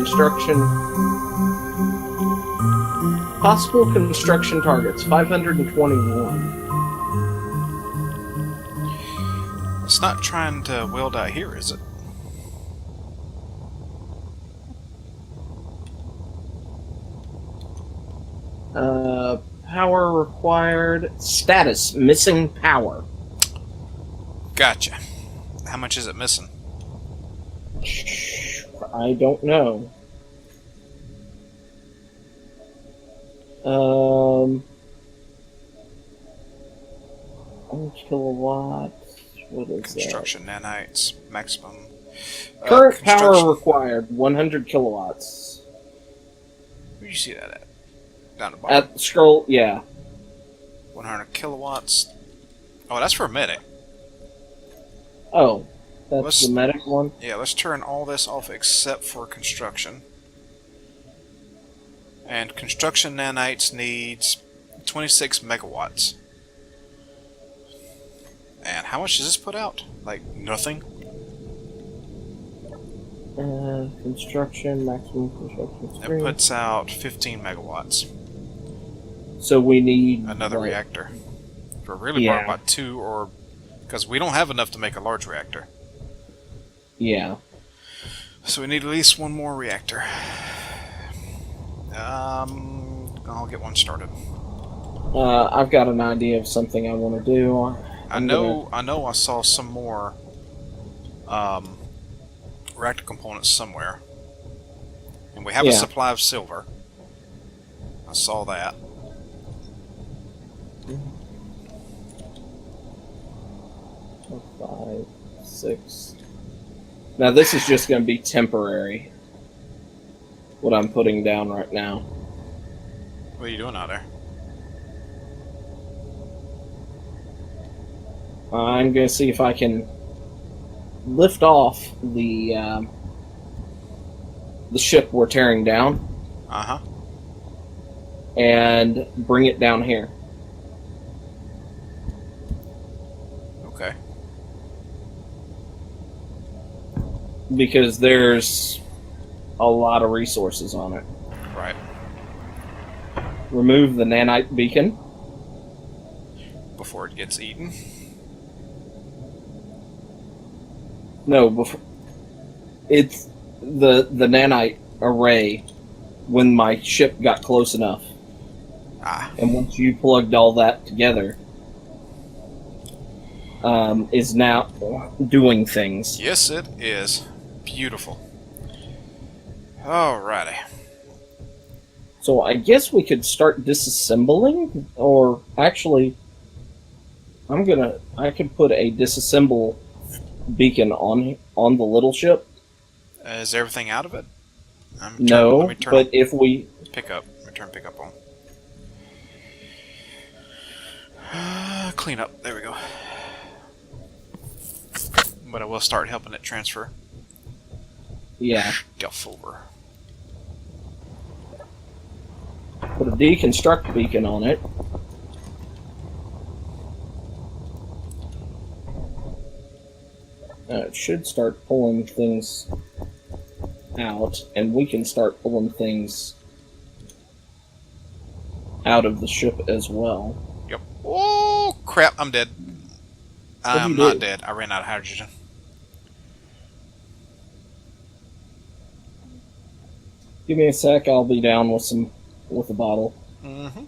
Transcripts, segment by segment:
construction... Possible construction targets, 521. It's not trying to weld out here, is it? Power required. Status, missing power. Gotcha. How much is it missing? I don't know. 1 kilowatt. What is Construction nanites maximum. that? Current power required 100 kilowatts. Where do you see that at? Down the bottom. At the scroll, yeah. 100 kilowatts. Oh, that's for a medic. Oh, that's the medic one? Yeah, let's turn all this off except for construction. And construction nanites needs 26 megawatts. And how much does this put out? Like, nothing? Construction, maximum construction speed. It puts out 15 megawatts. So we need... Another reactor. We're really brought about 2 or... Because we don't have enough to make a large reactor. Yeah. So we need at least 1 more reactor. I'll get one started. I've got an idea of something I want to do. I know I saw some more reactor components somewhere. And we have a supply of silver. I saw that. 5, 6. Now this is just going to be temporary. What I'm putting down right now. What are you doing out there? I'm going to see if I can lift off the ship we're tearing down. Uh-huh. And bring it down here. Okay. Because there's a lot of resources on it. Right. Remove the nanite beacon. Before it gets eaten. No, before it's the nanite array when my ship got close enough. Ah. And once you plugged all that together, is now doing things. Yes, it is. Beautiful. Alrighty. So I guess we could start disassembling, or actually, I could put a disassemble beacon on the little ship. Is everything out of it? No, but if we pick up, let me turn pick up on. Clean up. There we go. But I will start helping it transfer. Yeah. Guff over. Put a deconstruct beacon on it. It should start pulling things out, and we can start pulling things out of the ship as well. Yep. Oh, crap, I'm dead. I'm not dead. I ran out of hydrogen. Give me a sec, I'll be down with a bottle. Mm-hmm.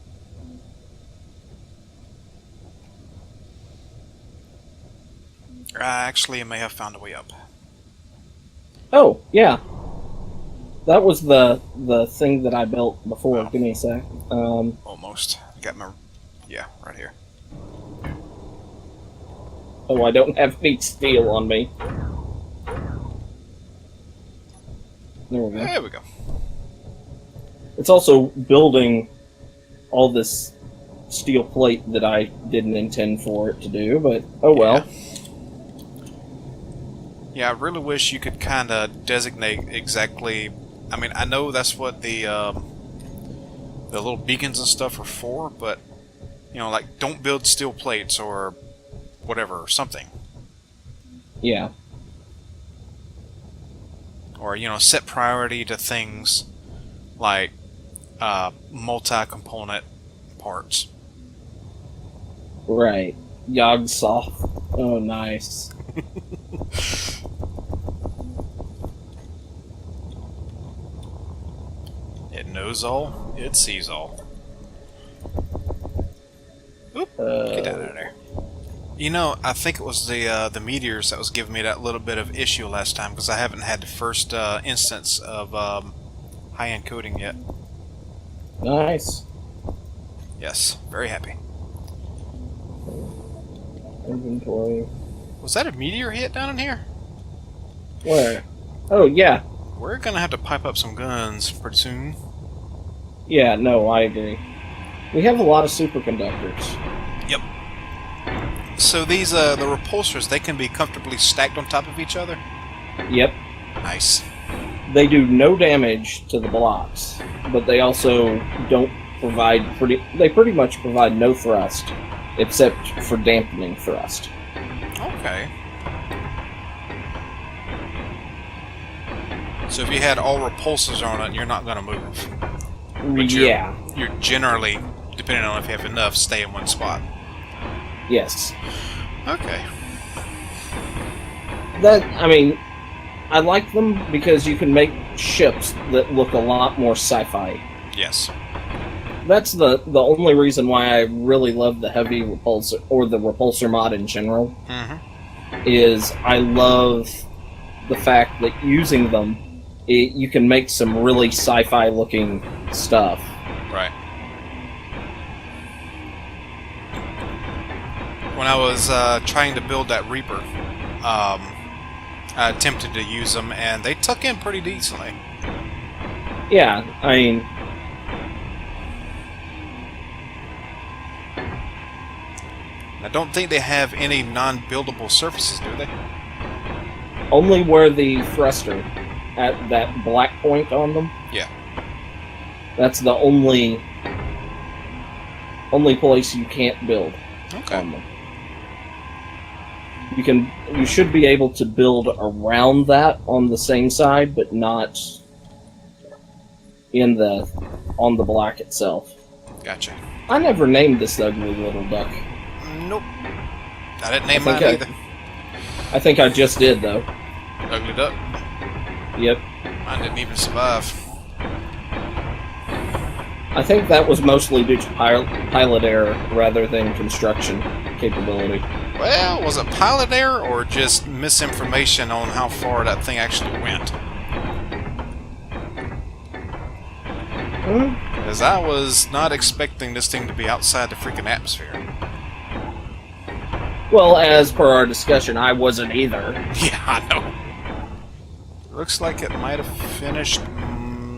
Actually, I may have found a way up. Oh, yeah. That was the thing that I built before. Oh. Give me a sec. Almost. I got my... Yeah, right here. Oh, I don't have any steel on me. There we go. There we go. It's also building all this steel plate that I didn't intend for it to do, but oh well. Yeah, I really wish you could kind of designate exactly... I mean, I know that's what the little beacons and stuff are for, but, you know, like, don't build steel plates or whatever, or something. Yeah. or set priority to things like multi-component parts. Right. Yogg-Sothoth. Oh, nice. It knows all. It sees all. Oop! Get out of there. I think it was the meteors that was giving me that little bit of issue last time because I haven't had the first instance of high-end coding yet. Nice. Yes, very happy. Inventory. Was that a meteor hit down in here? Where? Oh, yeah. We're gonna have to pipe up some guns pretty soon. Yeah, no, I agree. We have a lot of superconductors. Yep. So these, the repulsors, they can be comfortably stacked on top of each other? Yep. Nice. They do no damage to the blocks, but they also don't provide they pretty much provide no thrust, except for dampening thrust. Okay. So if you had all repulsors on it, you're not going to move. But Yeah. You're generally, depending on if you have enough, stay in one spot. Yes. Okay. I like them because you can make ships that look a lot more sci-fi. Yes. That's the only reason why I really love the heavy repulsor, or the repulsor mod in general, is I love the fact that using them, you can make some really sci-fi looking stuff. Right. When I was trying to build that Reaper, I attempted to use them, and they tuck in pretty decently. Yeah, I mean... I don't think they have any non-buildable surfaces, do they? Only where the thruster, at that black point on them. Yeah. That's the only place you can't build on them. You should be able to build around that on the same side, but not on the black itself. Gotcha. I never named this ugly little duck. Nope. I didn't name mine either. I think I just did, though. Ugly duck? Yep. Mine didn't even survive. I think that was mostly due to pilot error rather than construction capability. Well, was it pilot error or just misinformation on how far that thing actually went? Because I was not expecting this thing to be outside the freaking atmosphere. Well, as per our discussion, I wasn't either. Yeah, I know. Looks like it might have finished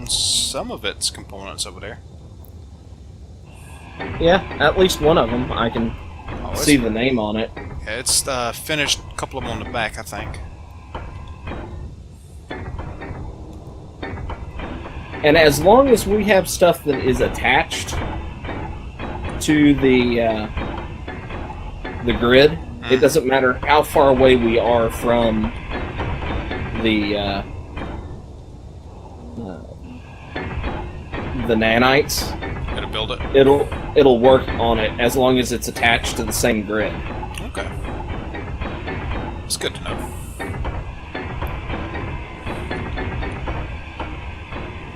some of its components over there. Yeah, at least one of them. I can see the name on it. Yeah, it's finished a couple of them on the back, I think. And as long as we have stuff that is attached to the grid, it doesn't matter how far away we are from the nanites. Gonna build it? It'll work on it as long as it's attached to the same grid. Okay. It's good to know.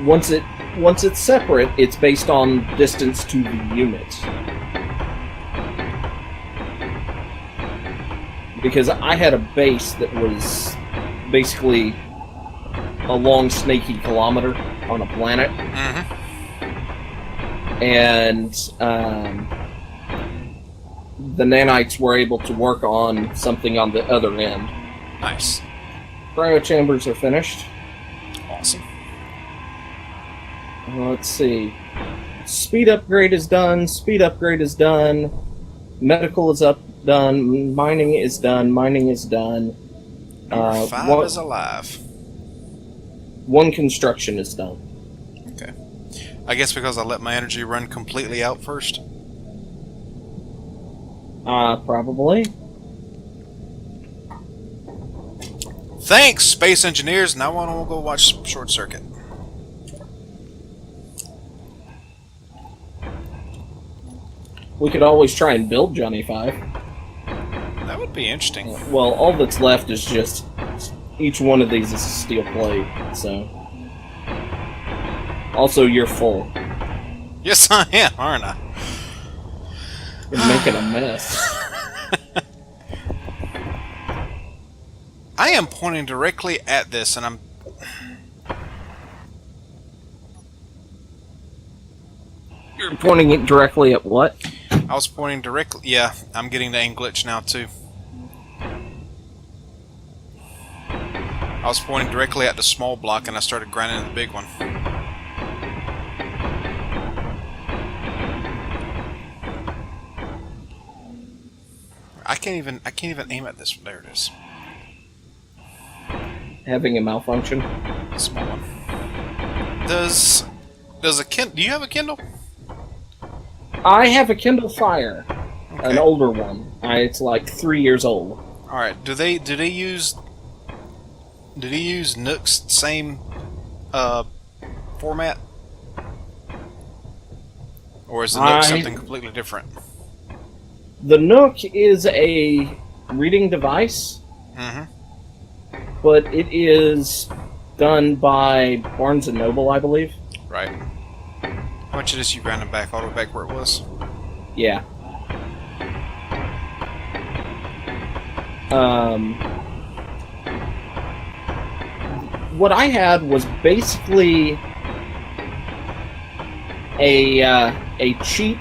Once it's separate, it's based on distance to the unit. Because I had a base that was basically a long snaky kilometer on a planet. And the nanites were able to work on something on the other end. Nice. Cryo chambers are finished. Awesome. Let's see. Speed upgrade is done. Speed upgrade is done. Medical is done. Mining is done. Mining is done. Number 5 is alive. One construction is done. Okay. I guess because I let my energy run completely out first? Probably. Thanks, space engineers. Now I want to go watch Short Circuit. We could always try and build Johnny 5. That would be interesting. Well, all that's left is just each one of these is a steel plate, so. Also, you're full. Yes, I am, aren't I? You're making a mess. I am pointing directly at this, and I'm... You're pointing it directly at what? I was pointing directly... Yeah, I'm getting the aim glitch now, too. I was pointing directly at the small block, and I started grinding the big one. I can't even aim at this. There it is. Having a malfunction? A small one. Does a Kindle... Do you have a Kindle? I have a Kindle Fire, Okay. an older one. It's like 3 years old. All right. Do they use Nook's same format, or is the Nook something completely different? The Nook is a reading device, but it is done by Barnes & Noble, I believe. Right. How much of this you grinding back all the way back where it was? Yeah. What I had was basically a cheap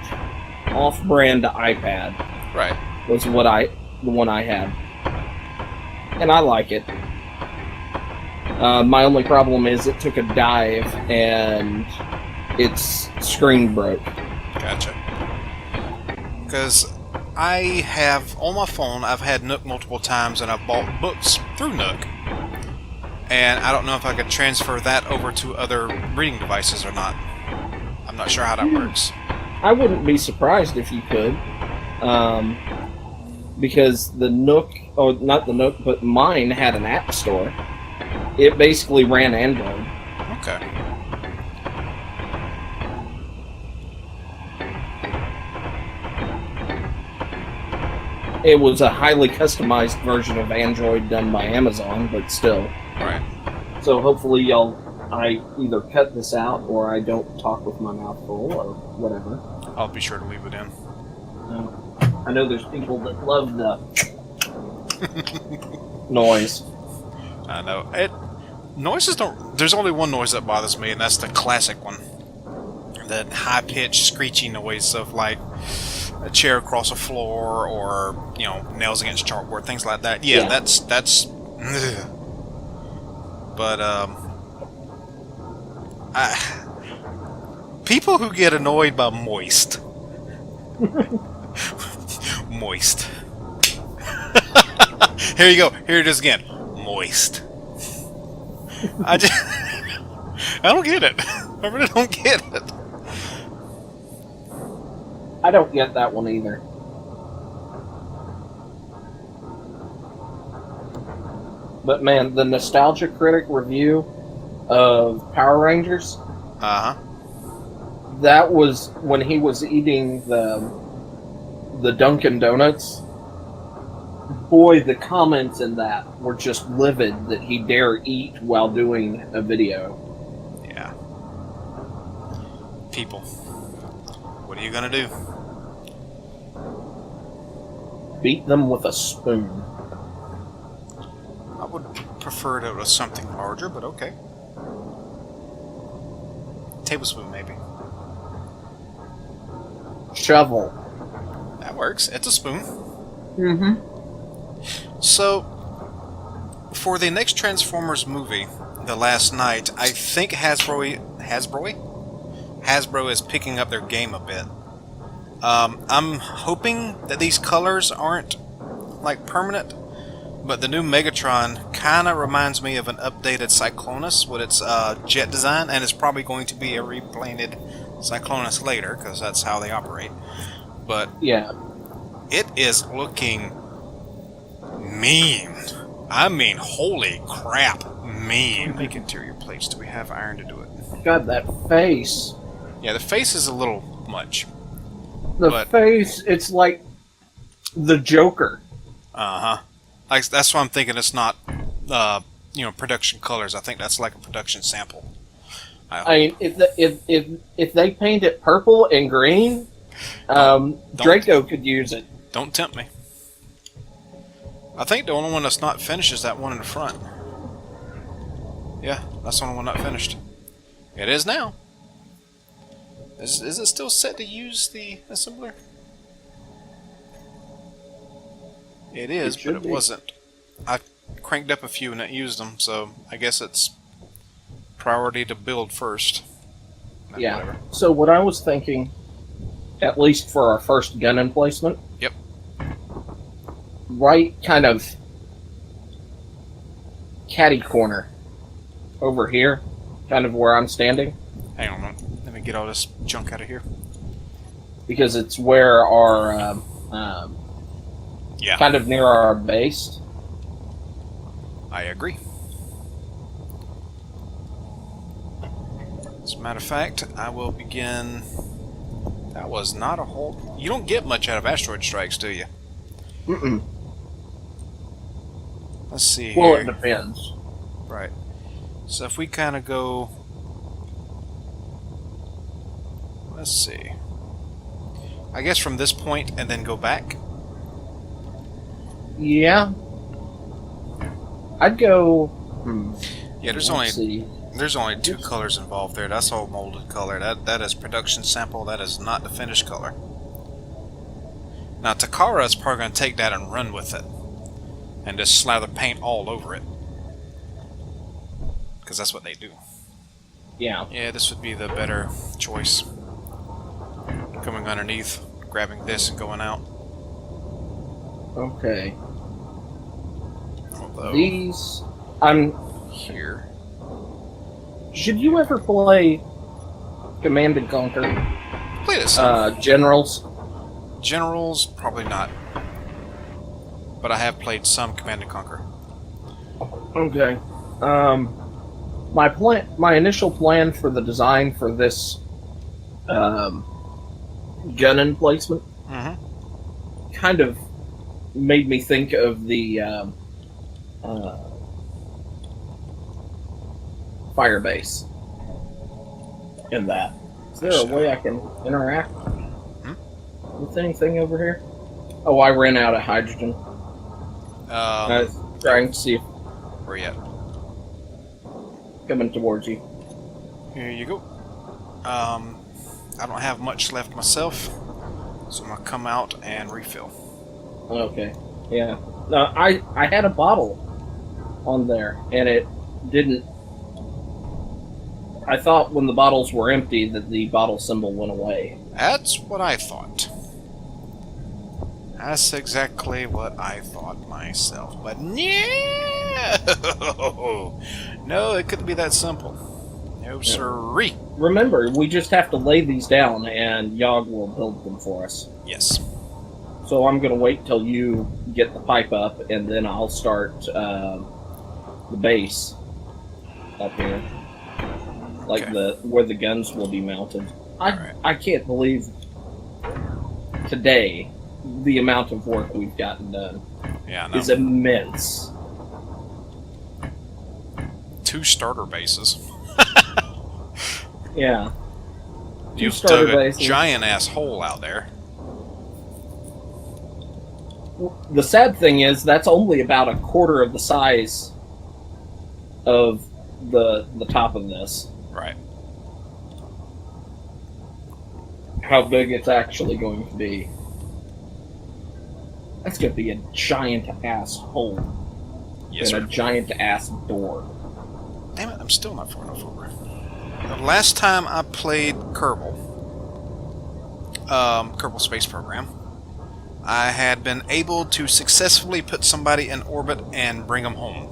off-brand iPad. Right. Was the one I had, and I like it. My only problem is it took a dive and its screen broke. Gotcha. Because I have on my phone, I've had Nook multiple times, and I've bought books through Nook. And I don't know if I could transfer that over to other reading devices or not. I'm not sure how that works. I wouldn't be surprised if you could. Because the Nook, or not the Nook, but mine had an app store. It basically ran Android. Okay. It was a highly customized version of Android done by Amazon, but still. Right. So hopefully I either cut this out or I don't talk with my mouth full or whatever. I'll be sure to leave it in. I know there's people that love the noise. I know. Noises don't... There's only one noise that bothers me, and that's the classic one. That high-pitched, screechy noise of, like, a chair across a floor or, you know, nails against chalkboard, things like that. Yeah. That's... Ugh. But, people who get annoyed by moist. Moist. Here you go. Here it is again. Moist. I don't get it. I really don't get it. I don't get that one either. But man, the Nostalgia Critic review of Power Rangers. That was when he was eating the Dunkin' Donuts. Boy, the comments in that were just livid that he dare eat while doing a video. Yeah. People. What are you gonna do? Beat them with a spoon. I would prefer it was something larger, but okay. Tablespoon, maybe. Shovel. That works. It's a spoon. Mm-hmm. So, for the next Transformers movie, The Last Night, I think Hasbro is picking up their game a bit. I'm hoping that these colors aren't, like, permanent, but the new Megatron kind of reminds me of an updated Cyclonus with its jet design, and it's probably going to be a repainted Cyclonus later, because that's how they operate. But yeah, it is looking mean. I mean, holy crap. Man, make interior plates. Do we have iron to do it? God, that face. Yeah, the face is a little much. The face, it's like the Joker. Uh-huh. Like, that's why I'm thinking it's not, production colors. I think that's like a production sample. I mean, if they paint it purple and green, Draco could use it. Don't tempt me. I think the only one that's not finished is that one in the front. Yeah, that's the only one not finished. It is now. Is it still set to use the assembler? It is, but it wasn't. I cranked up a few and it used them, so I guess it's priority to build first. Yeah. Whatever. So what I was thinking, at least for our first gun emplacement. Yep. Right kind of catty corner over here, kind of where I'm standing. Hang on a minute. Let me get all this junk out of here. Because it's where our, yeah. kind of near our base. I agree. As a matter of fact, I will begin... That was not a whole... You don't get much out of asteroid strikes, do you? Mm-mm. Let's see here. Well, it depends. Right. So if we kind of go... Let's see. I guess from this point and then go back? Yeah. I'd go... Yeah, there's only two colors involved there. That's all molded color. That is production sample. That is not the finished color. Now Takara is probably going to take that and run with it. And just slather paint all over it. Because that's what they do. Yeah. Yeah, this would be the better choice. Coming underneath, grabbing this and going out. Okay. Although, These... I'm... here. Should you ever play Command and Conquer? Play this. Generals? Generals, probably not. But I have played some Command and Conquer. Okay. My initial plan for the design for this gun emplacement kind of made me think of the fire base. In that, is there a way I can interact with anything over here? Oh, I ran out of hydrogen. I was trying to see if Where you at? coming towards you. Here you go. I don't have much left myself, so I'm gonna come out and refill. Okay. Yeah. No, I had a bottle on there, and it didn't. I thought when the bottles were empty that the bottle symbol went away. That's what I thought. That's exactly what I thought myself. But no! No, it couldn't be that simple. No, sirree. Remember, we just have to lay these down, and Yogg will build them for us. Yes. So I'm going to wait till you get the pipe up, and then I'll start the base up here. Like where the guns will be mounted. I can't believe today the amount of work we've gotten done is immense. 2 starter bases. Yeah. You've dug a giant ass hole out there. The sad thing is that's only about a quarter of the size of the top of this. Right. How big it's actually going to be. That's going to be a giant ass hole. Yes, and a giant ass door. Damn it, I'm still not far enough over. The last time I played Kerbal Space Program, I had been able to successfully put somebody in orbit and bring them home.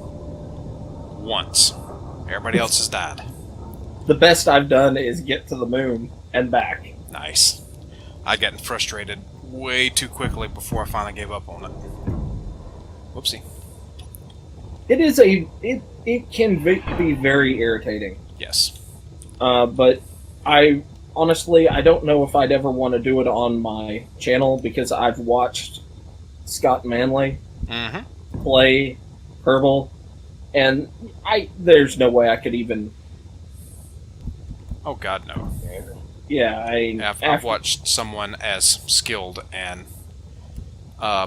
Once. Everybody else has died. The best I've done is get to the moon and back. Nice. I'd gotten frustrated way too quickly before I finally gave up on it. Whoopsie. it can be very irritating. Yes. But I honestly I don't know if I'd ever want to do it on my channel because I've watched Scott Manley play Kerbal, and there's no way I could even. Oh God, no. Yeah, I've watched someone as skilled, and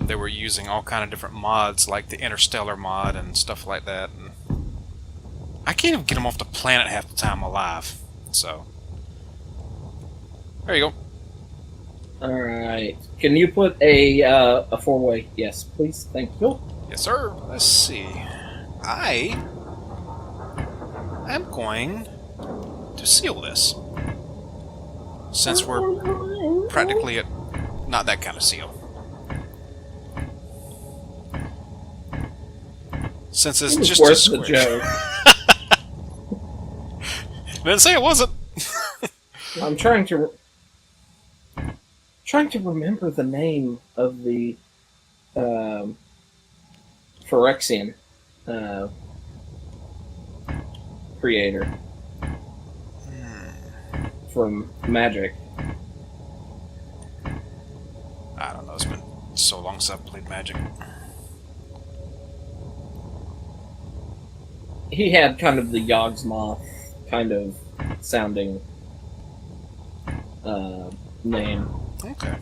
they were using all kind of different mods, like the Interstellar mod and stuff like that. And I can't even get them off the planet half the time alive. So there you go. All right. Can you put a 4-way? Yes, please. Thank you. Yes, sir. Let's see. I am going to seal this, since we're practically at not that kind of seal. Since it's just a square. Didn't say it wasn't. I'm trying to remember the name of the Phyrexian creator from Magic. I don't know. It's been so long since I've played Magic. He had kind of the Yawgmoth kind of sounding name. Okay.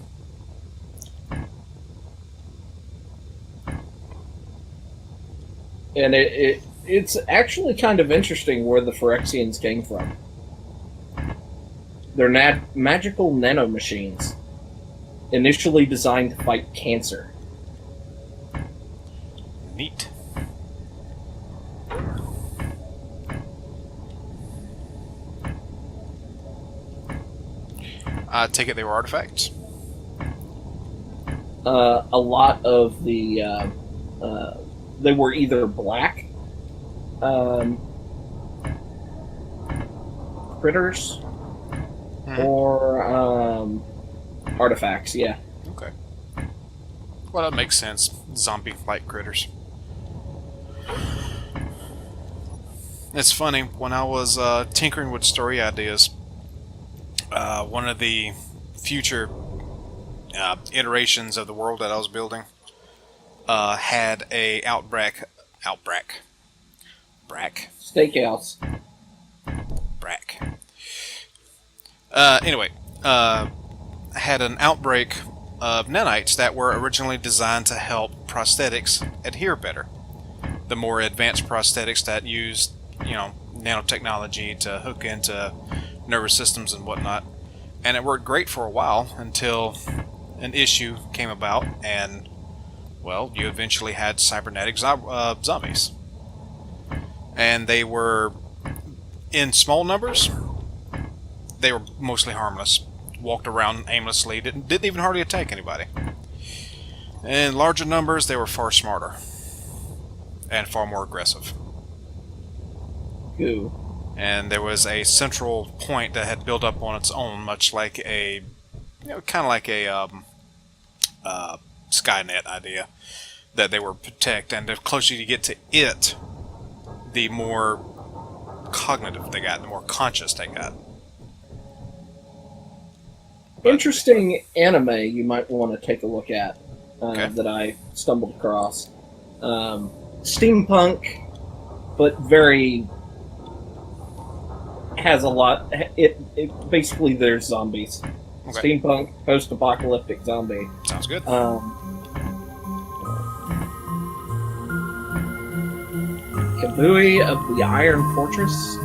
And it's actually kind of interesting where the Phyrexians came from. They're magical nanomachines, initially designed to fight cancer. Neat. I take it they were artifacts? A lot of the they were either black critters or artifacts. Yeah. Okay. Well, that makes sense. Zombie-like critters. It's funny, when I was tinkering with story ideas, one of the future iterations of the world that I was building had a Steakhouse. Anyway, had an outbreak of nanites that were originally designed to help prosthetics adhere better. The more advanced prosthetics that used, nanotechnology to hook into nervous systems and whatnot. And it worked great for a while until an issue came about, and, well, you eventually had cybernetic zombies. And they were, in small numbers, they were mostly harmless. Walked around aimlessly, didn't even hardly attack anybody. In larger numbers, they were far smarter. And far more aggressive. Ooh. And there was a central point that had built up on its own, much like a, kind of like a Skynet idea, that they were protect. And the closer you get to it, the more cognitive they got, the more conscious they got. Interesting anime you might want to take a look at okay. that I stumbled across. Steampunk, but very has a lot. It basically there's zombies. Okay. Steampunk, post-apocalyptic zombie. Sounds good. Kabui of the Iron Fortress.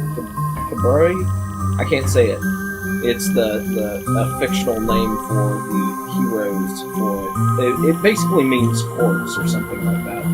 Kabui. I can't say it. It's the fictional name for the heroes for it. It basically means corpse or something like that.